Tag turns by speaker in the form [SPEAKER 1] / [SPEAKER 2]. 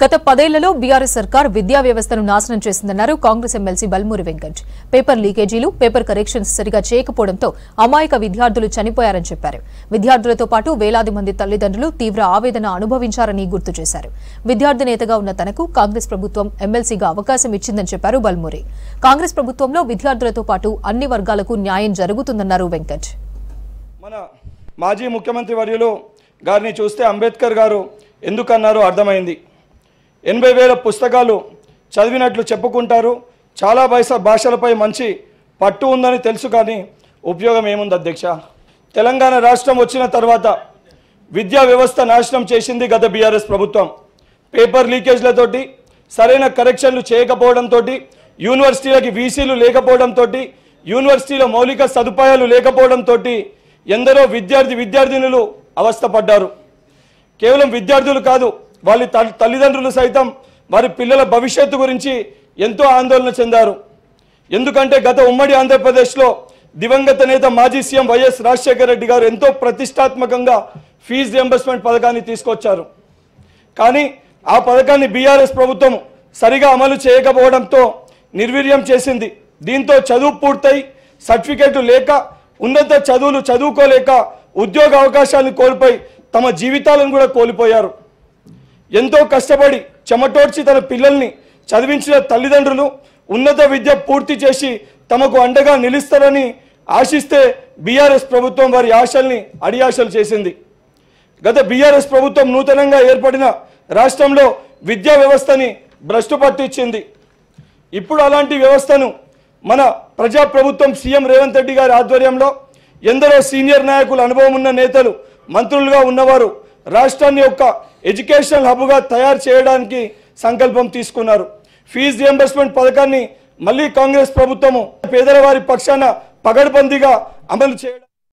[SPEAKER 1] గత 10 ఏళ్లలో బీఆర్ఎస్ సర్కార్ విద్యా వ్యవస్థను నాశనం చేసిందన్నారు కాంగ్రెస్ ఎమ్మెల్సీ బల్మూరి వెంకట్. పేపర్ లీకేజీలు, పేపర్ కరెక్షన్స్ సరిగా చేయకపోవడంతో అమాయక విద్యార్థులు చనిపోయారని చెప్పారు. విద్యార్థులతో పాటు వేలాది మంది తల్లిదండ్రులు తీవ్ర ఆవేదన అనుభవించారని గుర్తు చేశారు. విద్యార్థి నేతగా ఉన్న తనకు కాంగ్రెస్ ప్రభుత్వం ఎమ్మెల్సీగా అవకాశం ఇచ్చిందని చెప్పారు బల్మూరి. కాంగ్రెస్ ప్రభుత్వంలో విద్యార్థులతో పాటు అన్ని వర్గాలకు న్యాయం జరుగుతుందన్నారు వెంకట్.
[SPEAKER 2] మన మాజీ ముఖ్యమంత్రి వర్యులు గారిని చూస్తే అంబేద్కర్ గారు ఎందుకన్నారో అర్థమైంది. 80,000 పుస్తకాలు చదివినట్లు చెప్పుకుంటారు. చాలా భాషలపై మంచి పట్టు ఉందని తెలుసు, కానీ ఉపయోగం ఏముంది అధ్యక్ష? తెలంగాణ రాష్ట్రం వచ్చిన తర్వాత విద్యా వ్యవస్థ నాశనం చేసింది గత బీఆర్ఎస్ ప్రభుత్వం. పేపర్ లీకేజ్లతోటి, సరైన కరెక్షన్లు చేయకపోవడంతో, యూనివర్సిటీలకి వీసీలు లేకపోవడంతో, యూనివర్సిటీల మౌలిక సదుపాయాలు లేకపోవడంతో ఎందరో విద్యార్థినులు అవస్థపడ్డారు. కేవలం విద్యార్థులు కాదు, వాళ్ళ తల్లిదండ్రులు సైతం వారి పిల్లల భవిష్యత్తు గురించి ఎంతో ఆందోళన చెందారు. ఎందుకంటే గత ఉమ్మడి ఆంధ్రప్రదేశ్లో దివంగత నేత మాజీ సీఎం వైఎస్ రాజశేఖర రెడ్డి గారు ఎంతో ప్రతిష్టాత్మకంగా ఫీజు రియంబర్స్మెంట్ పథకాన్ని తీసుకొచ్చారు. కానీ ఆ పథకాన్ని బీఆర్ఎస్ ప్రభుత్వం సరిగా అమలు చేయకపోవడంతో నిర్వీర్యం చేసింది. దీంతో చదువు పూర్తయి సర్టిఫికేట్ లేక, ఉన్నత చదువులు చదువుకోలేక, ఉద్యోగ అవకాశాలను కోల్పోయి తమ జీవితాలను కూడా కోల్పోయారు. ఎంతో కష్టపడి చెమటోడ్చి తన పిల్లల్ని చదివించిన తల్లిదండ్రులు ఉన్నత విద్య పూర్తి చేసి తమకు అండగా నిలుస్తారని ఆశిస్తే బీఆర్ఎస్ ప్రభుత్వం వారి ఆశల్ని అడియాశలు చేసింది. గత బీఆర్ఎస్ ప్రభుత్వం నూతనంగా ఏర్పడిన రాష్ట్రంలో విద్యా వ్యవస్థని భ్రష్టు పట్టించింది. ఇప్పుడు అలాంటి వ్యవస్థను మన ప్రజాప్రభుత్వం సీఎం రేవంత్ రెడ్డి గారి ఆధ్వర్యంలో ఎందరో సీనియర్ నాయకులు, అనుభవం ఉన్న నేతలు, మంత్రులుగా ఉన్నవారు రాష్ట్రాన్ని ఒక ఎడ్యుకేషనల్ హబ్గా తయారు చేయడానికి సంకల్పం తీసుకున్నారు. ఫీజు రియంబర్స్మెంట్ పథకాన్ని మళ్ళీ కాంగ్రెస్ ప్రభుత్వము పేదల వారి పక్షాన పగడ్బందీగా అమలు చేయడం